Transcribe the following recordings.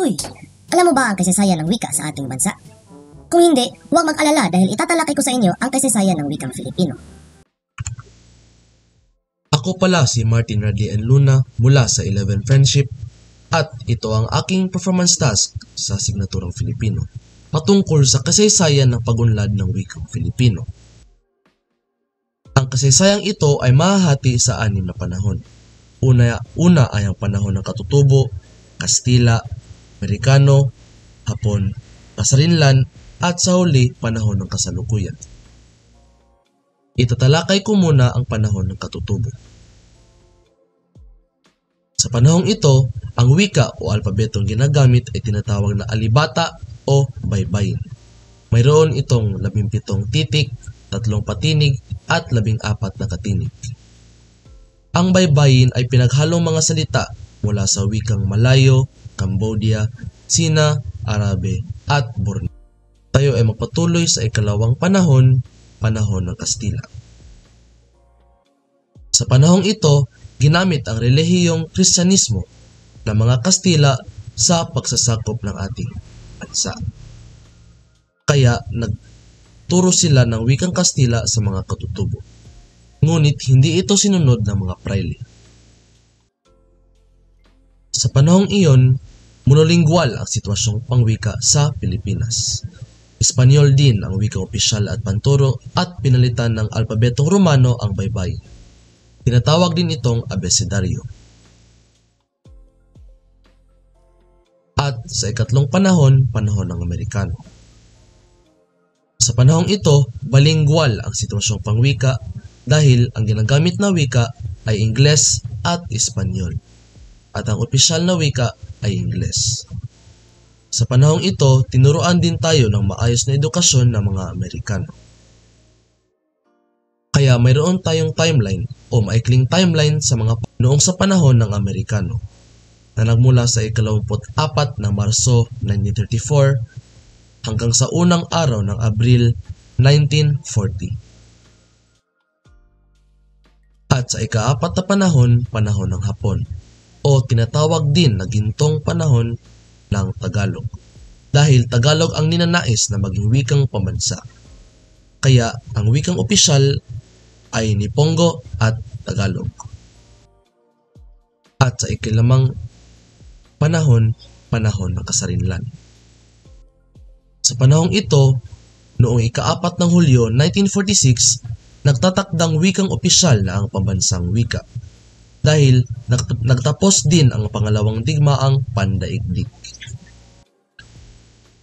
Uy, alam mo ba ang kasaysayan ng wika sa ating bansa? Kung hindi, huwag mag-alala dahil itatalakay ko sa inyo ang kasaysayan ng wikang Filipino. Ako pala si Martin Radley N. Luna mula sa 11 Friendship at ito ang aking performance task sa Signaturang Filipino patungkol sa kasaysayan ng pagunlad ng wikang Filipino. Ang kasaysayang ito ay mahahati sa 6 na panahon. Una ay ang panahon ng Katutubo, Kastila, Amerikano, Hapon, Kasarinlan, at sa huli, panahon ng kasalukuyan. Itatalakay ko muna ang panahon ng Katutubo. Sa panahong ito, ang wika o alpabetong ginagamit ay tinatawag na alibata o baybayin. Mayroon itong 17 titik, 3 patinig, at 14 na katinig. Ang baybayin ay pinaghalong mga salita mula sa wikang Malayo, Cambodia, Sina, Arabe, at Borneo. Tayo ay magpatuloy sa ikalawang panahon ng Kastila. Sa panahong ito, ginamit ang relihiyong Kristyanismo ng mga Kastila sa pagsasakop ng ating bansa. Kaya nagturo sila ng wikang Kastila sa mga Katutubo. Ngunit hindi ito sinunod ng mga praile. Sa panahong iyon, monolingual ang sitwasyong pangwika sa Pilipinas. Espanyol din ang wikang opisyal at panturo at pinalitan ng alpabetong Romano ang baybayin. Tinatawag din itong abecedaryo. At sa ikatlong panahon ng Amerikano. Sa panahong ito, bilingual ang sitwasyong pangwika dahil ang ginagamit na wika ay Ingles at Espanyol. At ang opisyal na wika ay Ingles. Sa panahong ito, tinuruan din tayo ng maayos na edukasyon ng mga Amerikano. Kaya mayroon tayong timeline o maikling timeline sa mga noong sa panahon ng Amerikano na nagmula sa ika-24 ng Marso 1934 hanggang sa unang araw ng Abril 1940. At sa ika-4 na panahon ng Hapon o tinatawag din na gintong panahon ng Tagalog dahil Tagalog ang ninanais na maging wikang pambansa. Kaya ang wikang opisyal ay Nipongo at Tagalog. At sa ikilamang panahon ng Kasarinlan. Sa panahong ito, noong ika-4 ng Hulyo 1946, nagtatakdang wikang opisyal na ang pambansang wika dahil nagtapos din ang pangalawang digmaang pandaigdig.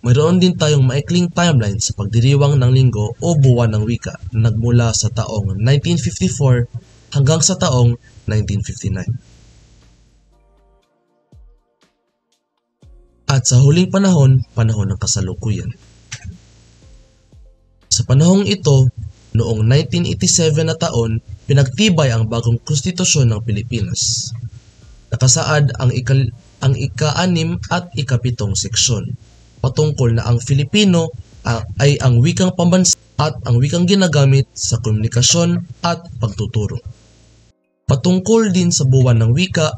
Mayroon din tayong maikling timeline sa pagdiriwang ng linggo o buwan ng wika na nagmula sa taong 1954 hanggang sa taong 1959. At sa huling panahon ng kasalukuyan. Sa panahong ito, noong 1987 na taon, pinagtibay ang bagong konstitusyon ng Pilipinas. Nakasaad ang ika-6 at ika-7 seksyon patungkol na ang Filipino ay ang wikang pambansa at ang wikang ginagamit sa komunikasyon at pagtuturo. Patungkol din sa buwan ng wika,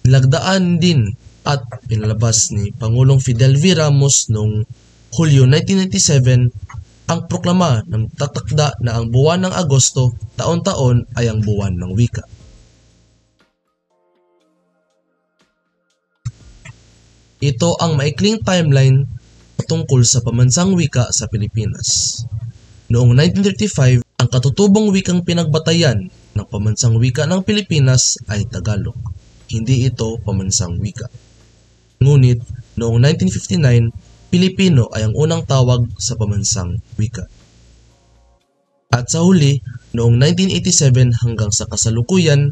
nilagdaan din at pinalabas ni Pangulong Fidel V. Ramos noong Hulyo 1997 ang proklama ng tatakda na ang buwan ng Agosto taon-taon ay ang buwan ng wika. Ito ang maikling timeline patungkol sa pambansang wika sa Pilipinas. Noong 1935, ang katutubong wikang pinagbatayan ng pambansang wika ng Pilipinas ay Tagalog. Hindi ito pambansang wika. Ngunit, noong 1959, Pilipino ay ang unang tawag sa pambansang wika. At sa huli, noong 1987 hanggang sa kasalukuyan,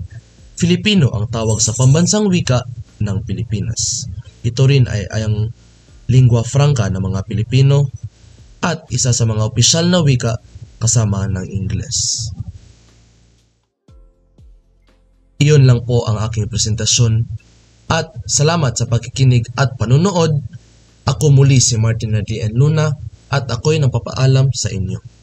Filipino ang tawag sa pambansang wika ng Pilipinas. Ito rin ay ang lingua franca ng mga Pilipino at isa sa mga opisyal na wika kasama ng Ingles. Iyon lang po ang aking presentasyon at salamat sa pakikinig at panunood. Ako muli si Martin Radley N. Luna at ako'y nagpapaalam sa inyo.